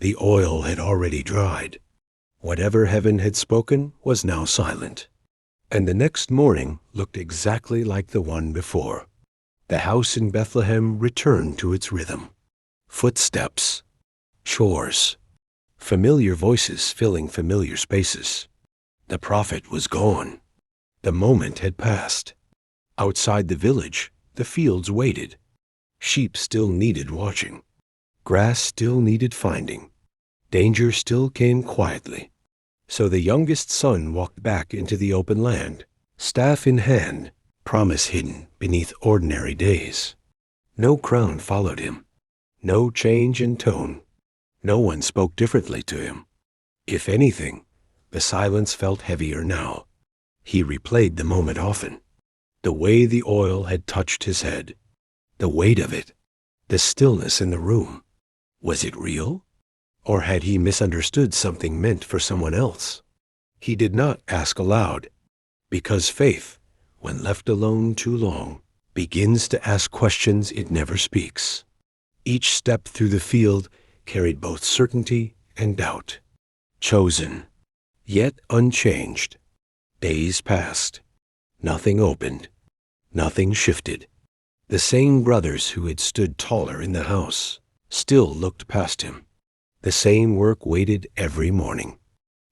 The oil had already dried. Whatever heaven had spoken was now silent. And the next morning looked exactly like the one before. The house in Bethlehem returned to its rhythm. Footsteps, chores, familiar voices filling familiar spaces. The prophet was gone. The moment had passed. Outside the village, the fields waited. Sheep still needed watching. Grass still needed finding. Danger still came quietly. So the youngest son walked back into the open land, staff in hand, promise hidden beneath ordinary days. No crown followed him. No change in tone. No one spoke differently to him. If anything, the silence felt heavier now. He replayed the moment often. The way the oil had touched his head. The weight of it. The stillness in the room. Was it real? Or had he misunderstood something meant for someone else? He did not ask aloud, because faith, when left alone too long, begins to ask questions it never speaks. Each step through the field carried both certainty and doubt. Chosen, yet unchanged. Days passed. Nothing opened. Nothing shifted. The same brothers who had stood taller in the house still looked past him. The same work waited every morning.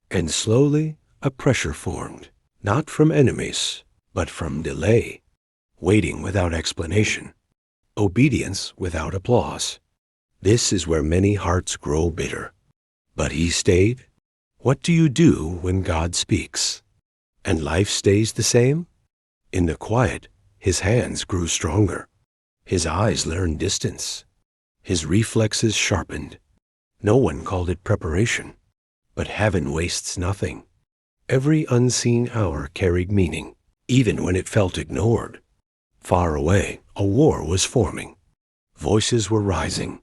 And slowly a pressure formed, not from enemies, but from delay. Waiting without explanation. Obedience without applause. This is where many hearts grow bitter. But he stayed. What do you do when God speaks? And life stays the same? In the quiet, his hands grew stronger. His eyes learned distance. His reflexes sharpened. No one called it preparation. But heaven wastes nothing. Every unseen hour carried meaning, even when it felt ignored. Far away, a war was forming. Voices were rising.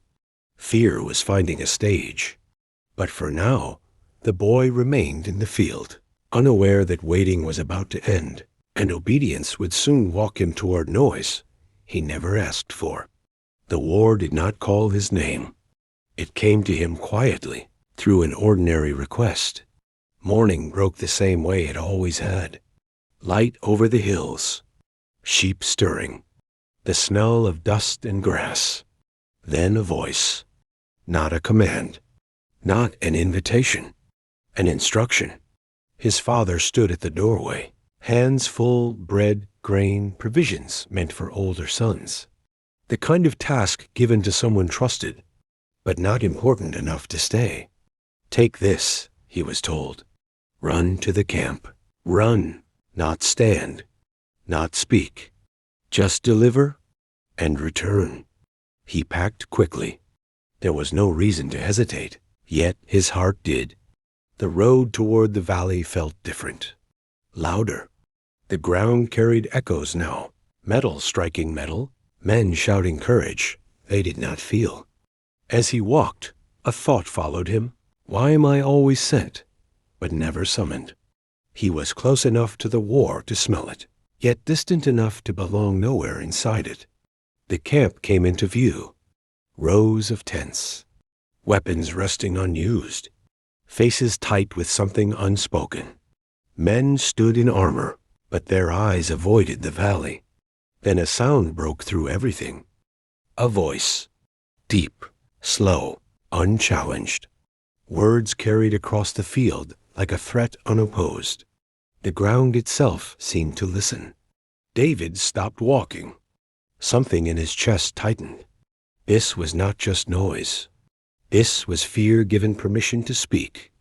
Fear was finding a stage. But for now, the boy remained in the field, unaware that waiting was about to end, and obedience would soon walk him toward noise he never asked for. The war did not call his name. It came to him quietly, through an ordinary request. Morning broke the same way it always had. Light over the hills. Sheep stirring. The smell of dust and grass. Then a voice. Not a command. Not an invitation. An instruction. His father stood at the doorway. Hands full, bread, grain, provisions meant for older sons. The kind of task given to someone trusted, but not important enough to stay. Take this, he was told. Run to the camp. Run, not stand, not speak. Just deliver and return. He packed quickly. There was no reason to hesitate, yet his heart did. The road toward the valley felt different. Louder. The ground carried echoes now. Metal striking metal. Men shouting courage they did not feel. As he walked, a thought followed him. Why am I always sent, but never summoned? He was close enough to the war to smell it, yet distant enough to belong nowhere inside it. The camp came into view. Rows of tents. Weapons resting unused. Faces tight with something unspoken. Men stood in armor, but their eyes avoided the valley. Then a sound broke through everything. A voice. Deep, slow, unchallenged. Words carried across the field like a threat unopposed. The ground itself seemed to listen. David stopped walking. Something in his chest tightened. This was not just noise. This was fear given permission to speak.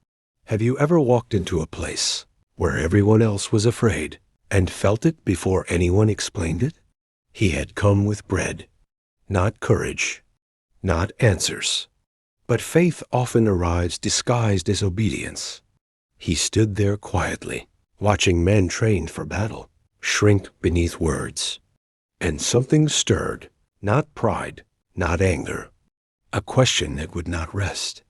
Have you ever walked into a place where everyone else was afraid and felt it before anyone explained it? He had come with bread, not courage, not answers. But faith often arrives disguised as obedience. He stood there quietly, watching men trained for battle shrink beneath words. And something stirred, not pride, not anger, a question that would not rest.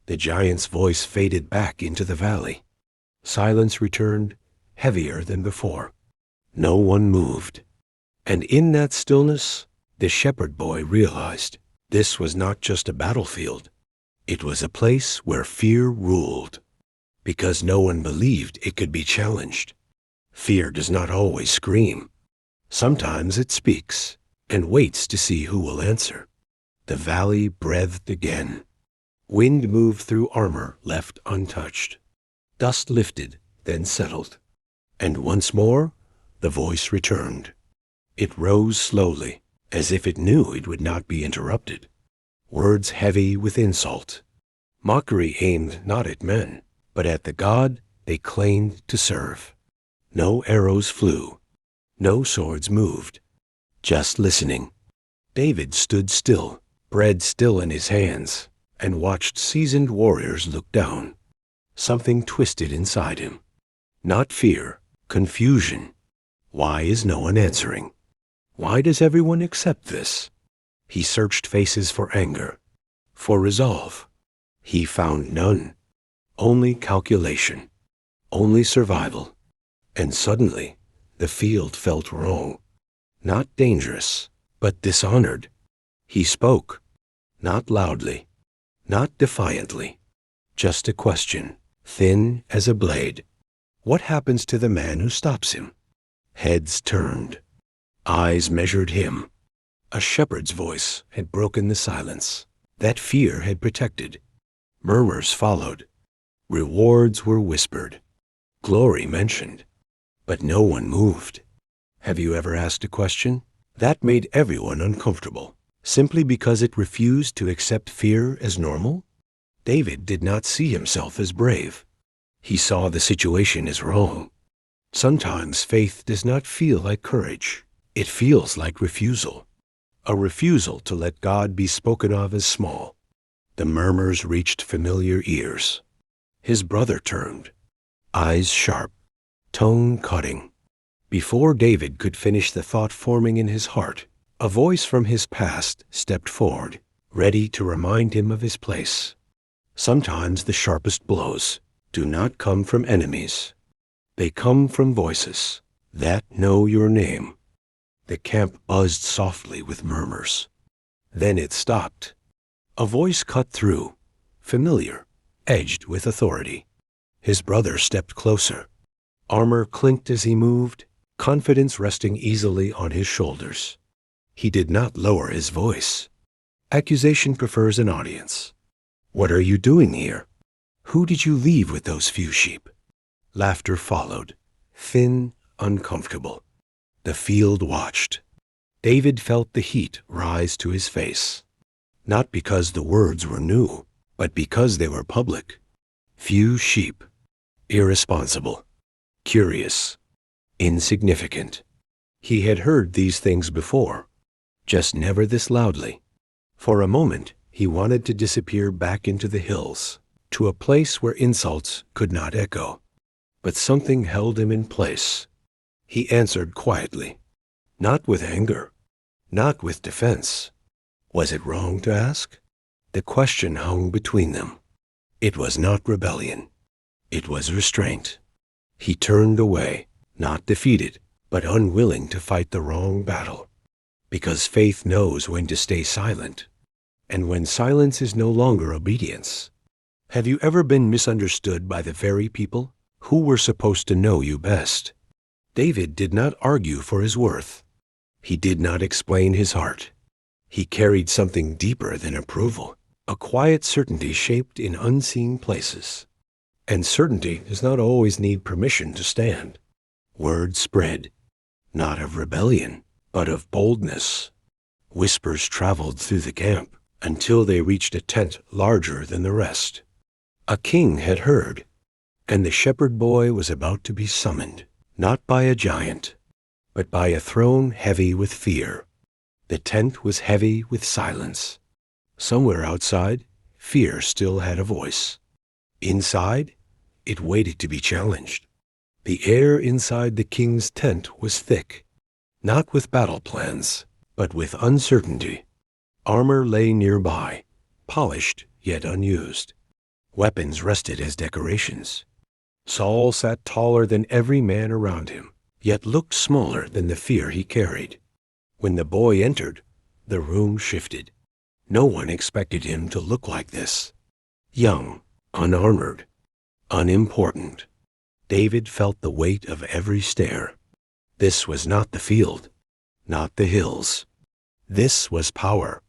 The giant's voice faded back into the valley. Silence returned, heavier than before. No one moved. And in that stillness, the shepherd boy realized this was not just a battlefield. It was a place where fear ruled, because no one believed it could be challenged. Fear does not always scream. Sometimes it speaks and waits to see who will answer. The valley breathed again. Wind moved through armor left untouched. Dust lifted, then settled. And once more, the voice returned. It rose slowly, as if it knew it would not be interrupted. Words heavy with insult. Mockery aimed not at men, but at the God they claimed to serve. No arrows flew. No swords moved. Just listening. David stood still, bread still in his hands, and watched seasoned warriors look down. Something twisted inside him. Not fear, confusion. Why is no one answering? Why does everyone accept this? He searched faces for anger, for resolve. He found none. Only calculation. Only survival. And suddenly, the field felt wrong. Not dangerous, but dishonored. He spoke, not loudly, not defiantly. Just a question, thin as a blade. What happens to the man who stops him? Heads turned. Eyes measured him. A shepherd's voice had broken the silence that fear had protected. Murmurs followed. Rewards were whispered. Glory mentioned. But no one moved. Have you ever asked a question that made everyone uncomfortable, simply because it refused to accept fear as normal? David did not see himself as brave. He saw the situation as wrong. Sometimes faith does not feel like courage. It feels like refusal. A refusal to let God be spoken of as small. The murmurs reached familiar ears. His brother turned, eyes sharp, tone cutting. Before David could finish the thought forming in his heart, a voice from his past stepped forward, ready to remind him of his place. Sometimes the sharpest blows do not come from enemies. They come from voices that know your name. The camp buzzed softly with murmurs. Then it stopped. A voice cut through, familiar, edged with authority. His brother stepped closer. Armor clinked as he moved, confidence resting easily on his shoulders. He did not lower his voice. Accusation prefers an audience. What are you doing here? Who did you leave with those few sheep? Laughter followed, thin, uncomfortable. The field watched. David felt the heat rise to his face. Not because the words were new, but because they were public. Few sheep. Irresponsible. Curious. Insignificant. He had heard these things before, just never this loudly. For a moment, he wanted to disappear back into the hills, to a place where insults could not echo. But something held him in place. He answered quietly, not with anger, not with defense. Was it wrong to ask? The question hung between them. It was not rebellion. It was restraint. He turned away, not defeated, but unwilling to fight the wrong battle. Because faith knows when to stay silent, and when silence is no longer obedience. Have you ever been misunderstood by the very people who were supposed to know you best? David did not argue for his worth. He did not explain his heart. He carried something deeper than approval, a quiet certainty shaped in unseen places. And certainty does not always need permission to stand. Word spread, not of rebellion, but of boldness. Whispers traveled through the camp until they reached a tent larger than the rest. A king had heard, and the shepherd boy was about to be summoned, not by a giant, but by a throne heavy with fear. The tent was heavy with silence. Somewhere outside, fear still had a voice. Inside, it waited to be challenged. The air inside the king's tent was thick, not with battle plans, but with uncertainty. Armor lay nearby, polished yet unused. Weapons rested as decorations. Saul sat taller than every man around him, yet looked smaller than the fear he carried. When the boy entered, the room shifted. No one expected him to look like this. young, unarmored, unimportant. David felt the weight of every stare. This was not the field, not the hills. This was power.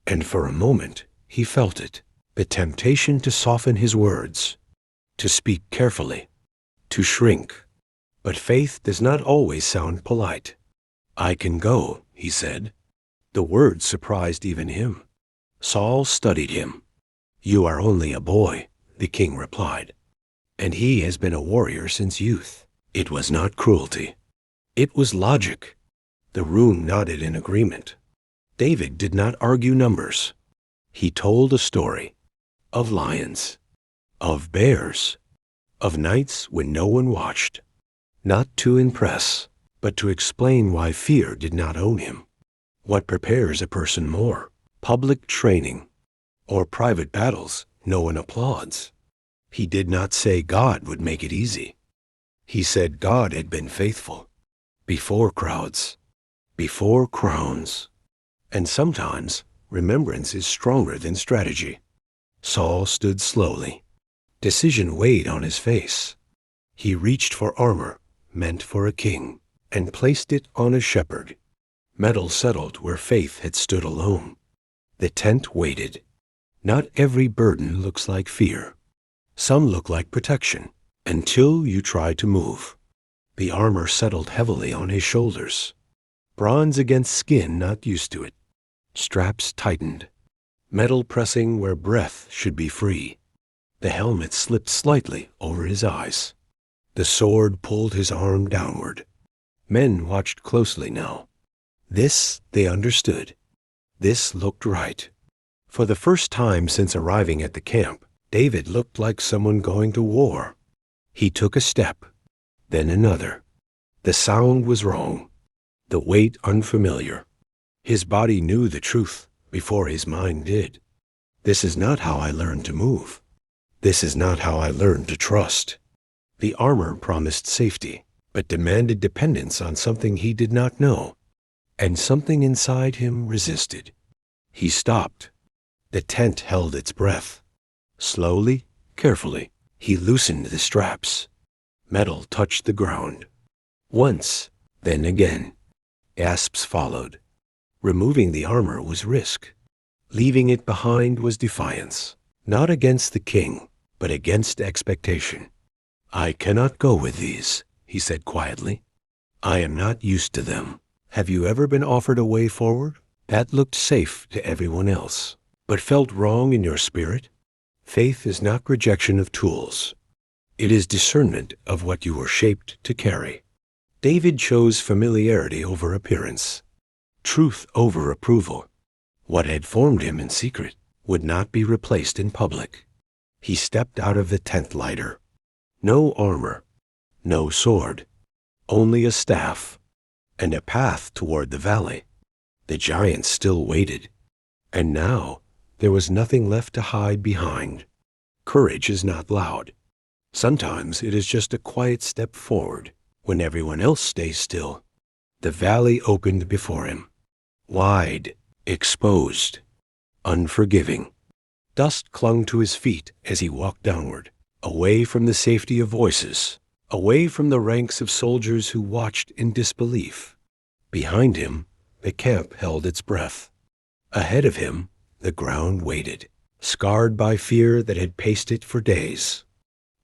And for a moment, he felt it, the temptation to soften his words, to speak carefully, to shrink. But faith does not always sound polite. "I can go," he said. The words surprised even him. Saul studied him. "You are only a boy," the king replied, "and he has been a warrior since youth." It was not cruelty. It was logic. The room nodded in agreement. David did not argue numbers. He told a story of lions, of bears, of nights when no one watched, not to impress, but to explain why fear did not own him. What prepares a person more, public training or private battles no one applauds? He did not say God would make it easy. He said God had been faithful, before crowds, before crowns. And sometimes remembrance is stronger than strategy. Saul stood slowly. Decision weighed on his face. He reached for armor meant for a king and placed it on a shepherd. Metal settled where faith had stood alone. The tent waited. Not every burden looks like fear. Some look like protection until you try to move. The armor settled heavily on his shoulders. Bronze against skin not used to it. Straps tightened. Metal pressing where breath should be free. The helmet slipped slightly over his eyes. The sword pulled his arm downward. Men watched closely now. This they understood. This looked right. For the first time since arriving at the camp, David looked like someone going to war. He took a step, then another. The sound was wrong, the weight unfamiliar. His body knew the truth before his mind did. This is not how I learned to move. This is not how I learned to trust. The armor promised safety, but demanded dependence on something he did not know. And something inside him resisted. He stopped. The tent held its breath. Slowly, carefully, he loosened the straps. Metal touched the ground. Once, then again. Gasps followed. Removing the armor was risk. Leaving it behind was defiance, not against the king, but against expectation. "I cannot go with these," he said quietly. "I am not used to them." Have you ever been offered a way forward that looked safe to everyone else, but felt wrong in your spirit? Faith is not rejection of tools. It is discernment of what you were shaped to carry. David chose familiarity over appearance, truth over approval. What had formed him in secret would not be replaced in public. He stepped out of the tent lighter. No armor, no sword, only a staff, and a path toward the valley. The giants still waited, and now there was nothing left to hide behind. Courage is not loud. Sometimes it is just a quiet step forward when everyone else stays still. The valley opened before him, wide, exposed, unforgiving. Dust clung to his feet as he walked downward, away from the safety of voices, away from the ranks of soldiers who watched in disbelief. Behind him, the camp held its breath. Ahead of him, the ground waited, scarred by fear that had paced it for days.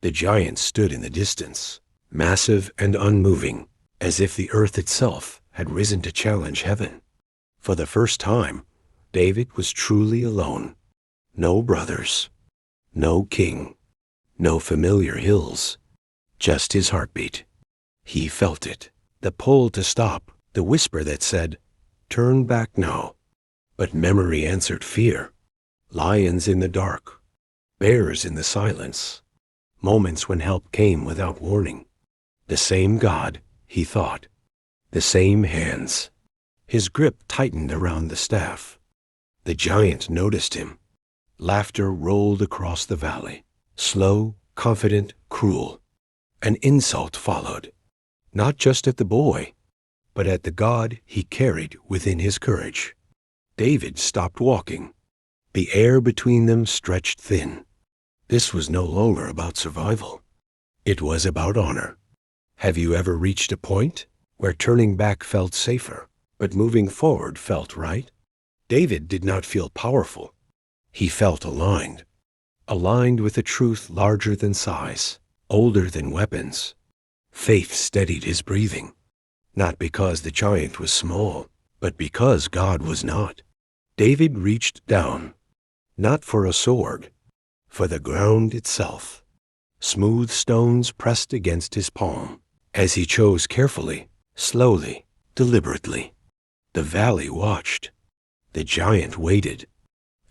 The giants stood in the distance, massive and unmoving, as if the earth itself had risen to challenge heaven. For the first time, David was truly alone. No brothers, no king, no familiar hills, just his heartbeat. He felt it, the pull to stop, the whisper that said, "Turn back now." But memory answered fear. Lions in the dark, bears in the silence, moments when help came without warning. The same God, he thought, the same hands. His grip tightened around the staff. The giant noticed him. Laughter rolled across the valley, slow, confident, cruel. An insult followed, not just at the boy, but at the God he carried within his courage. David stopped walking. The air between them stretched thin. This was no longer about survival. It was about honor. Have you ever reached a point where turning back felt safer, but moving forward felt right? David did not feel powerful. He felt aligned. Aligned with a truth larger than size, older than weapons. Faith steadied his breathing, not because the giant was small, but because God was not. David reached down, not for a sword, for the ground itself. Smooth stones pressed against his palm, as he chose carefully, slowly, deliberately. The valley watched. The giant waited.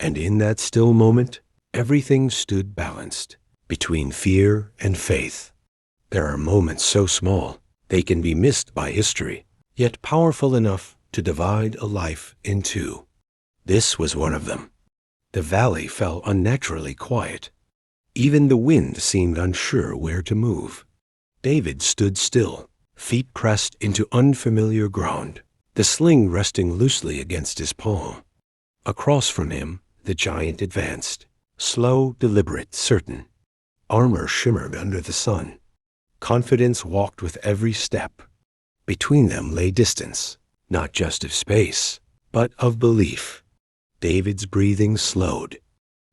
And in that still moment, everything stood balanced between fear and faith. There are moments so small they can be missed by history, yet powerful enough to divide a life in two. This was one of them. The valley felt unnaturally quiet. Even the wind seemed unsure where to move. David stood still, feet pressed into unfamiliar ground, the sling resting loosely against his palm. Across from him, the giant advanced, slow, deliberate, certain. Armor shimmered under the sun. Confidence walked with every step. Between them lay distance, not just of space, but of belief. David's breathing slowed,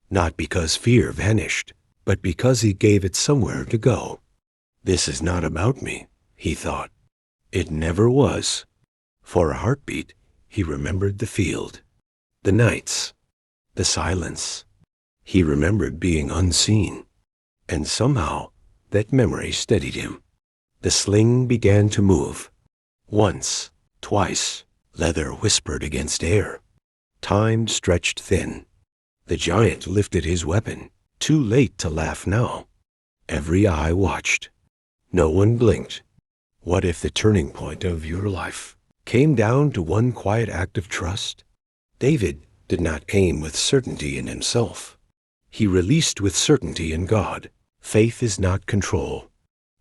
not because fear vanished, but because he gave it somewhere to go. This is not about me, he thought. It never was. For a heartbeat, he remembered the field, the nights, the silence. He remembered being unseen, and somehow that memory steadied him. The sling began to move. Once, twice, leather whispered against air. Time stretched thin. The giant lifted his weapon, too late to laugh now. Every eye watched. No one blinked. What if the turning point of your life came down to one quiet act of trust? David did not aim with certainty in himself. He released with certainty in God. Faith is not control.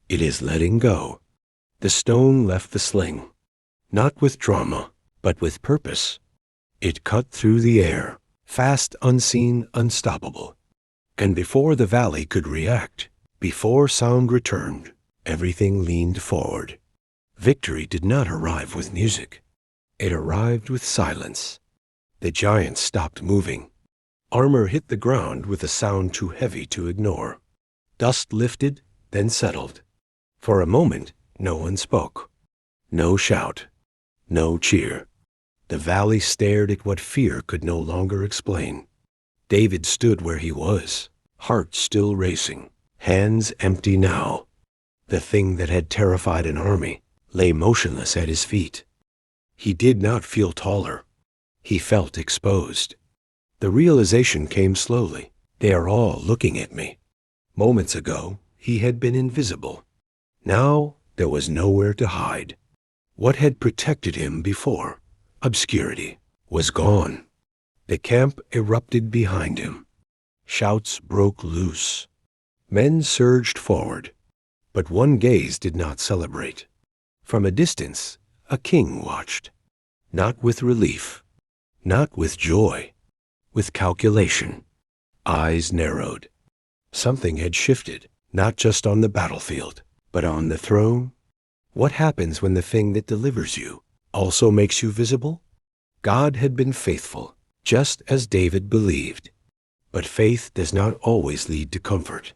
It is letting go. The stone left the sling, not with drama, but with purpose. It cut through the air, fast, unseen, unstoppable. And before the valley could react, before sound returned, everything leaned forward. Victory did not arrive with music. It arrived with silence. The giant stopped moving. Armor hit the ground with a sound too heavy to ignore. Dust lifted, then settled. For a moment, no one spoke. No shout. No cheer. The valley stared at what fear could no longer explain. David stood where he was, heart still racing, hands empty now. The thing that had terrified an army lay motionless at his feet. He did not feel taller. He felt exposed. The realization came slowly. They are all looking at me. Moments ago, he had been invisible. Now, there was nowhere to hide. What had protected him before, obscurity, was gone. The camp erupted behind him. Shouts broke loose. Men surged forward, but one gaze did not celebrate. From a distance, a king watched, not with relief, not with joy, with calculation. Eyes narrowed. Something had shifted, not just on the battlefield, but on the throne. What happens when the thing that delivers you also makes you visible? God had been faithful, just as David believed. But faith does not always lead to comfort.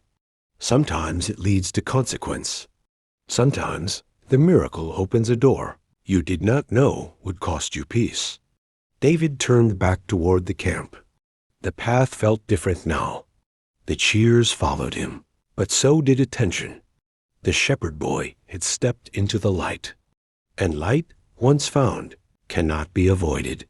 Sometimes it leads to consequence. Sometimes the miracle opens a door you did not know would cost you peace. David turned back toward the camp. The path felt different now. The cheers followed him, but so did attention. The shepherd boy had stepped into the light, and light, once found, cannot be avoided.